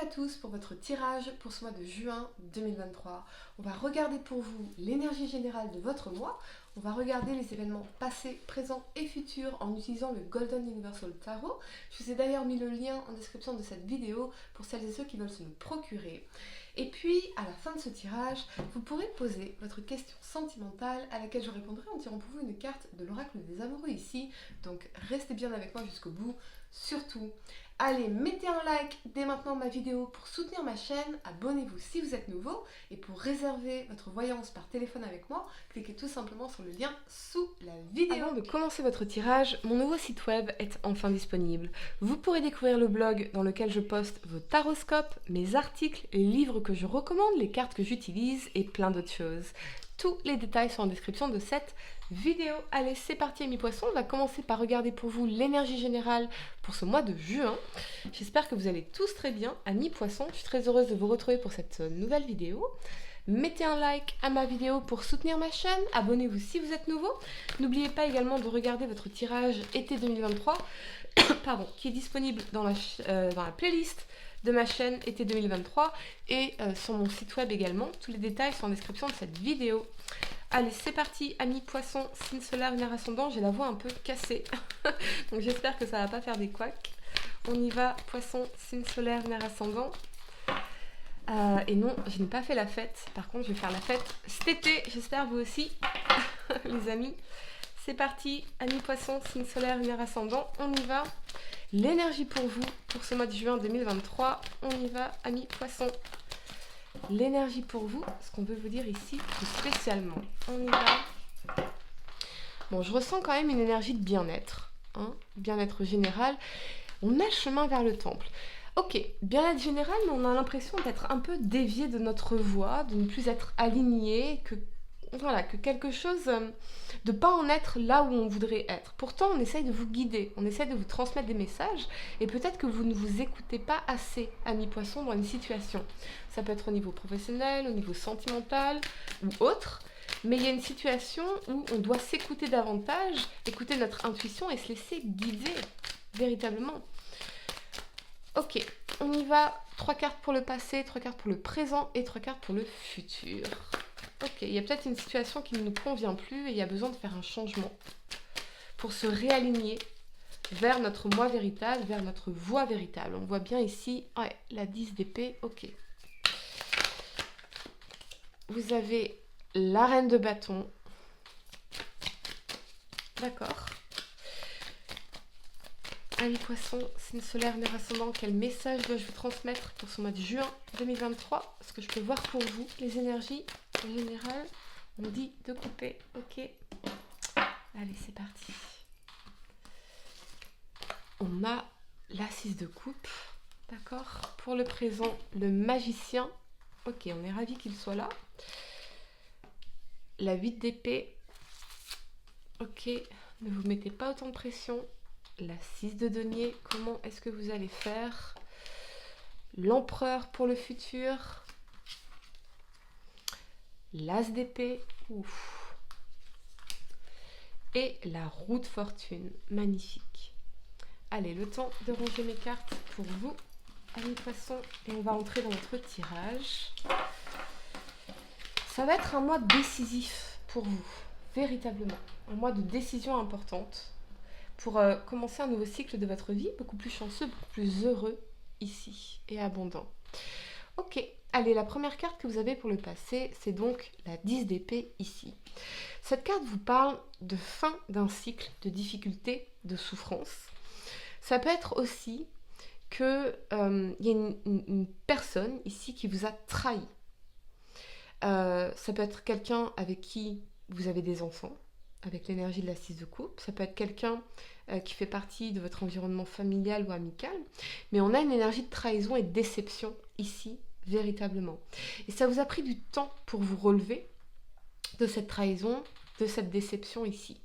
à tous pour votre tirage pour ce mois de juin 2023. On va regarder pour vous l'énergie générale de votre mois. On va regarder les événements passés, présents et futurs en utilisant le Golden Universal Tarot. Je vous ai d'ailleurs mis le lien en description de cette vidéo pour celles et ceux qui veulent se le procurer. Et puis, à la fin de ce tirage, vous pourrez poser votre question sentimentale à laquelle je répondrai en tirant pour vous une carte de l'oracle des amoureux ici. Donc, restez bien avec moi jusqu'au bout. Surtout, allez, mettez un like dès maintenant ma vidéo pour soutenir ma chaîne, abonnez-vous si vous êtes nouveau et pour réserver votre voyance par téléphone avec moi, cliquez tout simplement sur le lien sous la vidéo. Avant de commencer votre tirage, mon nouveau site web est enfin disponible. Vous pourrez découvrir le blog dans lequel je poste vos taroscopes, mes articles, les livres que je recommande, les cartes que j'utilise et plein d'autres choses. Tous les détails sont en description de cette vidéo. Allez, c'est parti amis poissons, on va commencer par regarder pour vous l'énergie générale pour ce mois de juin. J'espère que vous allez tous très bien, amis poissons. Je suis très heureuse de vous retrouver pour cette nouvelle vidéo. Mettez un like à ma vidéo pour soutenir ma chaîne, abonnez-vous si vous êtes nouveau. N'oubliez pas également de regarder votre tirage été 2023 pardon, qui est disponible dans la playlist de ma chaîne été 2023 et sur mon site web également. Tous les détails sont en description de cette vidéo. Allez, c'est parti, amis poissons, signe solaire, lunaire ascendant. J'ai la voix un peu cassée, donc j'espère que ça va pas faire des couacs. On y va, poisson, signe solaire, lunaire ascendant. Et non, je n'ai pas fait la fête. Par contre, je vais faire la fête cet été. J'espère vous aussi, les amis. C'est parti, amis poissons, signe solaire, lunaire ascendant. On y va. L'énergie pour vous, pour ce mois de juin 2023. On y va, amis poissons. L'énergie pour vous, ce qu'on veut vous dire ici, tout spécialement. On y va. Bon, je ressens quand même une énergie de bien-être. Hein, bien-être général. On a le chemin vers le temple. Ok, bien-être général, mais on a l'impression d'être un peu dévié de notre voie, de ne plus être aligné, que quelque chose, de pas en être là où on voudrait être. Pourtant, on essaye de vous guider, on essaye de vous transmettre des messages, et peut-être que vous ne vous écoutez pas assez, amis poissons, dans une situation. Ça peut être au niveau professionnel, au niveau sentimental, ou autre, mais il y a une situation où on doit s'écouter davantage, écouter notre intuition et se laisser guider, véritablement. Ok, on y va. 3 cartes pour le passé, 3 cartes pour le présent et 3 cartes pour le futur. Ok, il y a peut-être une situation qui ne nous convient plus et il y a besoin de faire un changement pour se réaligner vers notre moi véritable, vers notre voie véritable. On voit bien ici, ouais, la 10 d'épée, ok. Vous avez la reine de bâton. D'accord. Amis poissons, signe solaire, lunaire ascendant, quel message dois-je vous transmettre pour ce mois de juin 2023? Ce que je peux voir pour vous, les énergies en général, on dit de couper, ok. Allez, c'est parti. On a la 6 de coupe, d'accord. Pour le présent, le magicien, ok, on est ravis qu'il soit là. La 8 d'épée, ok, ne vous mettez pas autant de pression. La 6 de denier, comment est-ce que vous allez faire? L'empereur pour le futur. L'as d'épée. Ouf. Et la roue de fortune. Magnifique. Allez, le temps de ranger mes cartes pour vous, amis poissons. Et on va entrer dans notre tirage. Ça va être un mois décisif pour vous, véritablement. Un mois de décision importante. Pour commencer un nouveau cycle de votre vie, beaucoup plus chanceux, beaucoup plus heureux ici et abondant. Ok, allez, la première carte que vous avez pour le passé, c'est donc la 10 d'épée ici. Cette carte vous parle de fin d'un cycle de difficultés, de souffrance. Ça peut être aussi qu'il y a une personne ici qui vous a trahi. Ça peut être quelqu'un avec qui vous avez des enfants, avec l'énergie de la 6 de coupe. Ça peut être quelqu'un qui fait partie de votre environnement familial ou amical. Mais on a une énergie de trahison et de déception ici, véritablement. Et ça vous a pris du temps pour vous relever de cette trahison, de cette déception ici.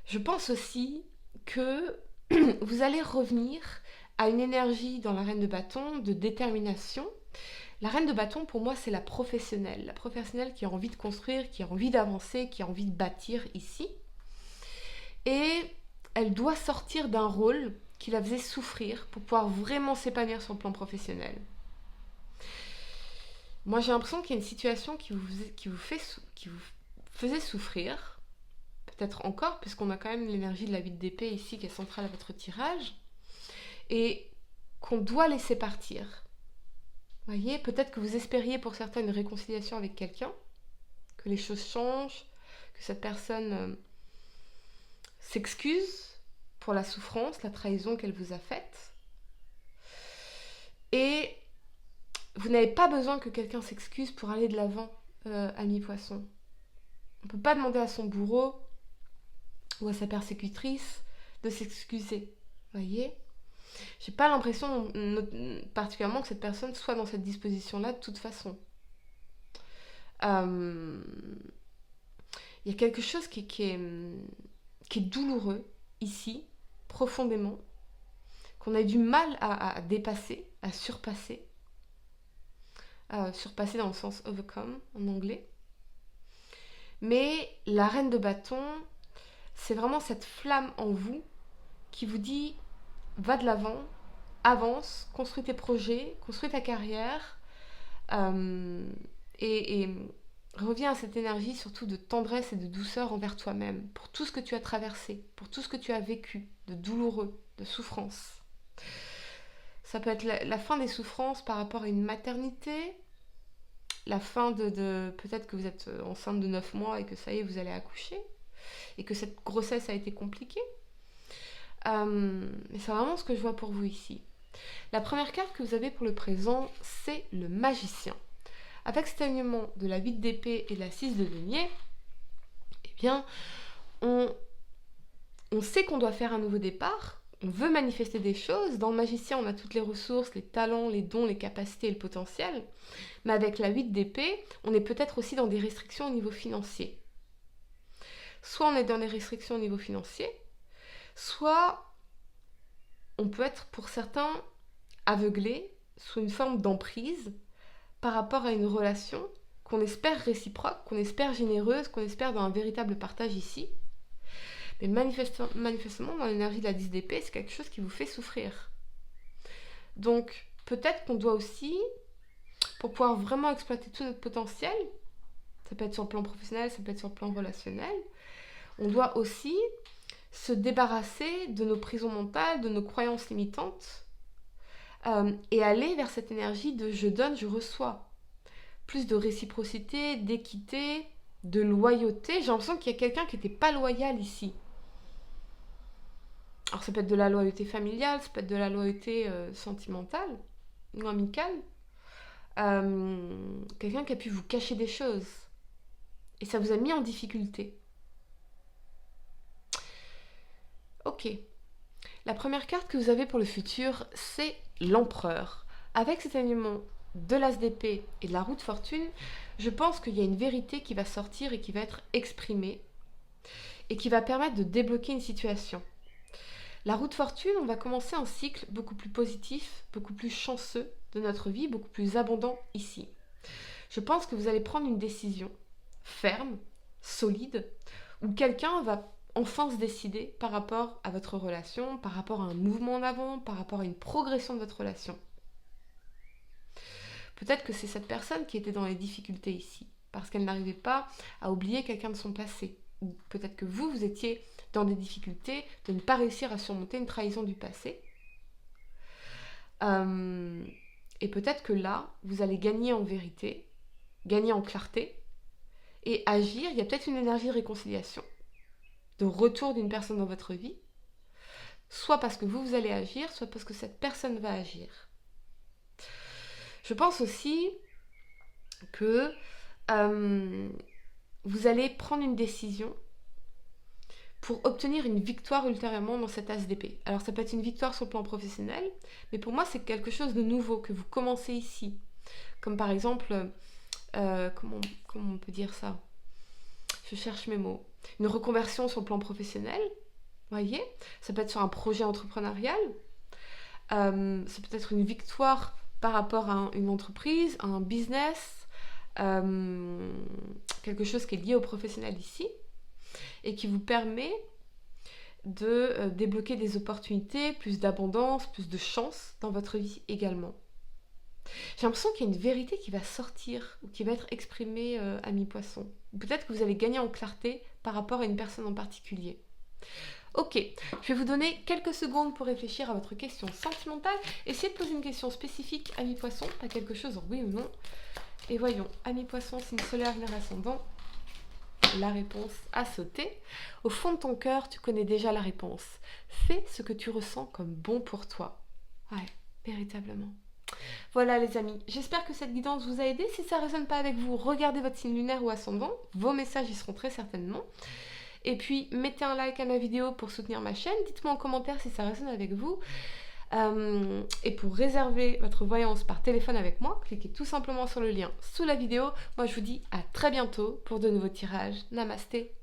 Je pense aussi que vous allez revenir à une énergie dans la reine de bâton de détermination. La reine de bâton, pour moi, c'est la professionnelle qui a envie de construire, qui a envie d'avancer, qui a envie de bâtir ici. Et elle doit sortir d'un rôle qui la faisait souffrir pour pouvoir vraiment s'épanouir sur le plan professionnel. Moi, j'ai l'impression qu'il y a une situation qui vous faisait souffrir, peut-être encore, puisqu'on a quand même l'énergie de la 8 d'épée ici qui est centrale à votre tirage, et qu'on doit laisser partir. Vous voyez, peut-être que vous espériez pour certains une réconciliation avec quelqu'un, que les choses changent, que cette personne s'excuse pour la souffrance, la trahison qu'elle vous a faite. Et vous n'avez pas besoin que quelqu'un s'excuse pour aller de l'avant, ami poisson. On ne peut pas demander à son bourreau ou à sa persécutrice de s'excuser. Vous voyez ? J'ai pas l'impression particulièrement que cette personne soit dans cette disposition-là de toute façon. Il y a quelque chose qui est douloureux ici, profondément, qu'on a du mal à dépasser, à surpasser. Surpasser dans le sens overcome en anglais. Mais la reine de bâton, c'est vraiment cette flamme en vous qui vous dit va de l'avant, avance, construis tes projets, construis ta carrière et reviens à cette énergie surtout de tendresse et de douceur envers toi-même pour tout ce que tu as traversé, pour tout ce que tu as vécu de douloureux, de souffrance. Ça peut être la fin des souffrances par rapport à une maternité, la fin de peut-être que vous êtes enceinte de 9 mois et que ça y est, vous allez accoucher, et que cette grossesse a été compliquée. Mais c'est vraiment ce que je vois pour vous ici. La première carte que vous avez pour le présent, c'est le magicien. Avec cet alignement de la 8 d'épée et la 6 de denier, eh bien, on sait qu'on doit faire un nouveau départ, on veut manifester des choses. Dans le magicien, on a toutes les ressources, les talents, les dons, les capacités et le potentiel. Mais avec la 8 d'épée, on est peut-être aussi dans des restrictions au niveau financier. Soit on est dans des restrictions au niveau financier, soit on peut être pour certains aveuglé sous une forme d'emprise par rapport à une relation qu'on espère réciproque, qu'on espère généreuse, qu'on espère dans un véritable partage ici. Mais manifestement, dans l'énergie de la 10 d'épée, c'est quelque chose qui vous fait souffrir. Donc, peut-être qu'on doit aussi, pour pouvoir vraiment exploiter tout notre potentiel, ça peut être sur le plan professionnel, ça peut être sur le plan relationnel, on doit aussi se débarrasser de nos prisons mentales, de nos croyances limitantes, et aller vers cette énergie de je donne, je reçois. Plus de réciprocité, d'équité, de loyauté. J'ai l'impression qu'il y a quelqu'un qui n'était pas loyal ici. Alors ça peut être de la loyauté familiale, ça peut être de la loyauté sentimentale ou amicale. Quelqu'un qui a pu vous cacher des choses. Et ça vous a mis en difficulté. Ok. La première carte que vous avez pour le futur, c'est l'empereur. Avec cet alignement de l'as d'épée et de la roue de fortune, je pense qu'il y a une vérité qui va sortir et qui va être exprimée et qui va permettre de débloquer une situation. La roue de fortune, on va commencer un cycle beaucoup plus positif, beaucoup plus chanceux de notre vie, beaucoup plus abondant ici. Je pense que vous allez prendre une décision ferme, solide, où quelqu'un va enfin se décider par rapport à votre relation, par rapport à un mouvement en avant, par rapport à une progression de votre relation. Peut-être que c'est cette personne qui était dans les difficultés ici, parce qu'elle n'arrivait pas à oublier quelqu'un de son passé. Ou peut-être que vous étiez dans des difficultés de ne pas réussir à surmonter une trahison du passé. Et peut-être que là, vous allez gagner en vérité, gagner en clarté, et agir. Il y a peut-être une énergie de réconciliation, de retour d'une personne dans votre vie, soit parce que vous allez agir, soit parce que cette personne va agir. Je pense aussi que vous allez prendre une décision pour obtenir une victoire ultérieurement dans cet as d'épée. Alors ça peut être une victoire sur le plan professionnel, mais pour moi c'est quelque chose de nouveau que vous commencez ici. Comme par exemple, comment on peut dire ça ? Je cherche mes mots. Une reconversion sur le plan professionnel, voyez ? Ça peut être sur un projet entrepreneurial. Ça peut être une victoire par rapport à une entreprise, à un business, quelque chose qui est lié au professionnel ici, et qui vous permet de débloquer des opportunités, plus d'abondance, plus de chance dans votre vie également. J'ai l'impression qu'il y a une vérité qui va sortir ou qui va être exprimée à mi-poisson. Peut-être que vous allez gagner en clarté par rapport à une personne en particulier. Ok, je vais vous donner quelques secondes pour réfléchir à votre question sentimentale. Essayez de poser une question spécifique à mi-poisson, pas quelque chose en oui ou non. Et voyons, à mi-poisson, signe solaire, lunaire, ascendant. La réponse a sauté. Au fond de ton cœur, tu connais déjà la réponse. Fais ce que tu ressens comme bon pour toi. Ouais, véritablement. Voilà les amis, j'espère que cette guidance vous a aidé. Si ça ne résonne pas avec vous, regardez votre signe lunaire ou ascendant. Vos messages y seront très certainement. Et puis, mettez un like à ma vidéo pour soutenir ma chaîne. Dites-moi en commentaire si ça résonne avec vous. Et pour réserver votre voyance par téléphone avec moi, cliquez tout simplement sur le lien sous la vidéo. Moi, je vous dis à très bientôt pour de nouveaux tirages. Namasté.